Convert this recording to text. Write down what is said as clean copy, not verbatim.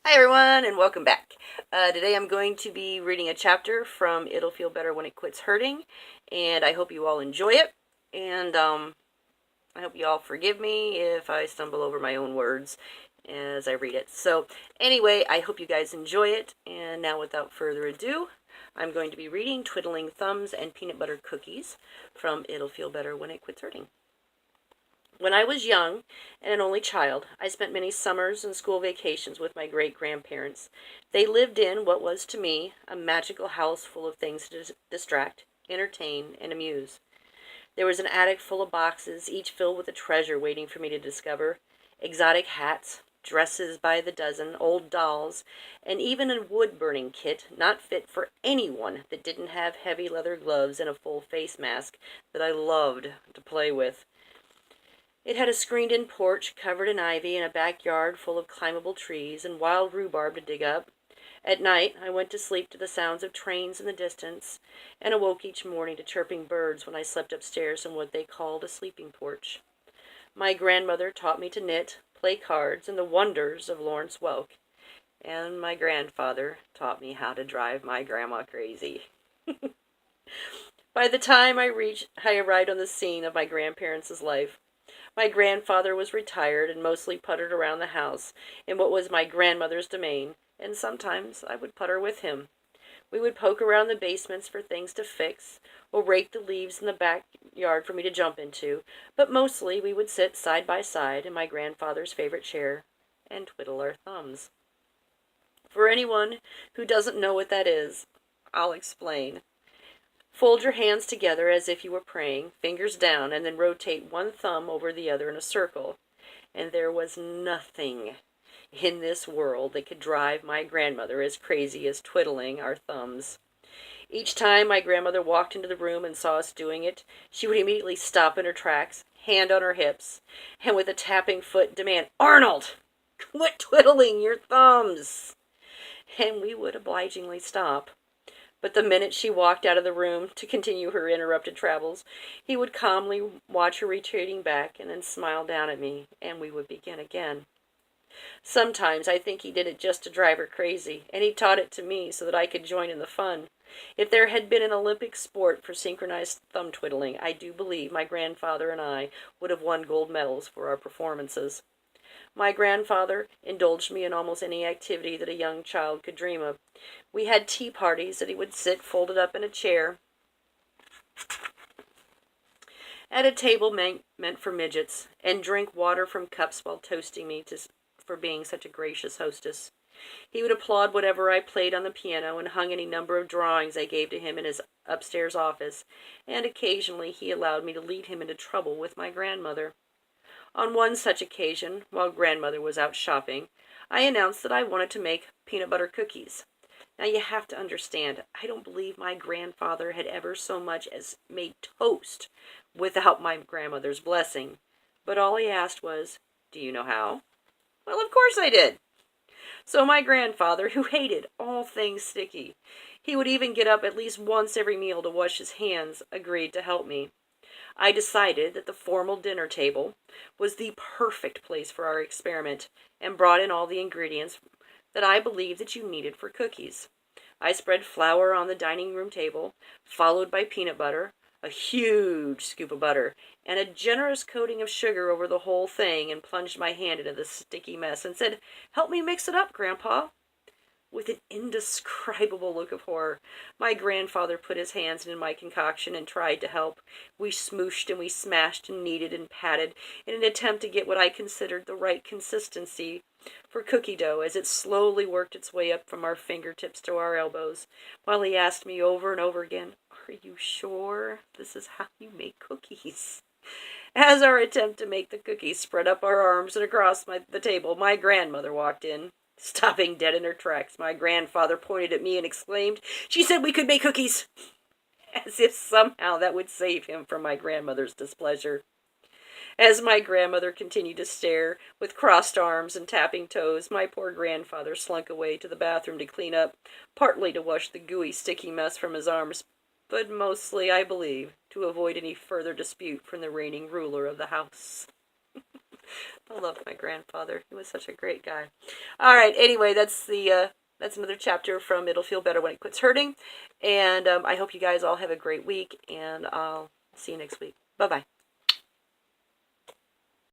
Hi everyone, and welcome back. Today I'm going to be reading a chapter from It'll Feel Better When It Quits Hurting, and I hope you all enjoy it, and I hope you all forgive me if I stumble over my own words as I read it. So anyway, I hope you guys enjoy it, and now without further ado, I'm going to be reading Twiddling Thumbs and Peanut Butter Cookies from It'll Feel Better When It Quits Hurting. When I was young and an only child, I spent many summers and school vacations with my great-grandparents. They lived in what was to me a magical house full of things to distract, entertain, and amuse. There was an attic full of boxes, each filled with a treasure waiting for me to discover. Exotic hats, dresses by the dozen, old dolls, and even a wood-burning kit not fit for anyone that didn't have heavy leather gloves and a full face mask that I loved to play with. It had a screened-in porch covered in ivy and a backyard full of climbable trees and wild rhubarb to dig up. At night, I went to sleep to the sounds of trains in the distance and awoke each morning to chirping birds when I slept upstairs in what they called a sleeping porch. My grandmother taught me to knit, play cards, and the wonders of Lawrence Welk. And my grandfather taught me how to drive my grandma crazy. By the time I arrived on the scene of my grandparents' life, my grandfather was retired and mostly puttered around the house in what was my grandmother's domain, and sometimes I would putter with him. We would poke around the basements for things to fix, or rake the leaves in the backyard for me to jump into, but mostly we would sit side by side in my grandfather's favorite chair and twiddle our thumbs. For anyone who doesn't know what that is, I'll explain. Fold your hands together as if you were praying, fingers down, and then rotate one thumb over the other in a circle. And there was nothing in this world that could drive my grandmother as crazy as twiddling our thumbs. Each time my grandmother walked into the room and saw us doing it, she would immediately stop in her tracks, hand on her hips, and with a tapping foot demand, "Arnold, quit twiddling your thumbs!" And we would obligingly stop. But the minute she walked out of the room to continue her interrupted travels, he would calmly watch her retreating back and then smile down at me, and we would begin again. Sometimes I think he did it just to drive her crazy, and he taught it to me so that I could join in the fun. If there had been an Olympic sport for synchronized thumb twiddling, I do believe my grandfather and I would have won gold medals for our performances. My grandfather indulged me in almost any activity that a young child could dream of. We had tea parties that he would sit folded up in a chair at a table meant for midgets, and drink water from cups while toasting me for being such a gracious hostess. He would applaud whatever I played on the piano and hung any number of drawings I gave to him in his upstairs office, and occasionally he allowed me to lead him into trouble with my grandmother. On one such occasion, while grandmother was out shopping, I announced that I wanted to make peanut butter cookies. Now you have to understand, I don't believe my grandfather had ever so much as made toast without my grandmother's blessing. But all he asked was, "Do you know how?" Well, of course I did. So my grandfather, who hated all things sticky, he would even get up at least once every meal to wash his hands, agreed to help me. I decided that the formal dinner table was the perfect place for our experiment and brought in all the ingredients that I believed that you needed for cookies. I spread flour on the dining room table, followed by peanut butter, a huge scoop of butter, and a generous coating of sugar over the whole thing, and plunged my hand into the sticky mess and said, "Help me mix it up, Grandpa." With an indescribable look of horror, my grandfather put his hands into my concoction and tried to help. We smooshed and we smashed and kneaded and patted in an attempt to get what I considered the right consistency for cookie dough as it slowly worked its way up from our fingertips to our elbows, while he asked me over and over again, "Are you sure this is how you make cookies?" As our attempt to make the cookies spread up our arms and across the table, my grandmother walked in. Stopping dead in her tracks, my grandfather pointed at me and exclaimed, "She said we could make cookies!" As if somehow that would save him from my grandmother's displeasure. As my grandmother continued to stare, with crossed arms and tapping toes, my poor grandfather slunk away to the bathroom to clean up, partly to wash the gooey, sticky mess from his arms, but mostly, I believe, to avoid any further dispute from the reigning ruler of the house. I loved my grandfather. He was such a great guy. All right. Anyway, that's another chapter from It'll Feel Better When It Quits Hurting. And I hope you guys all have a great week. And I'll see you next week. Bye-bye.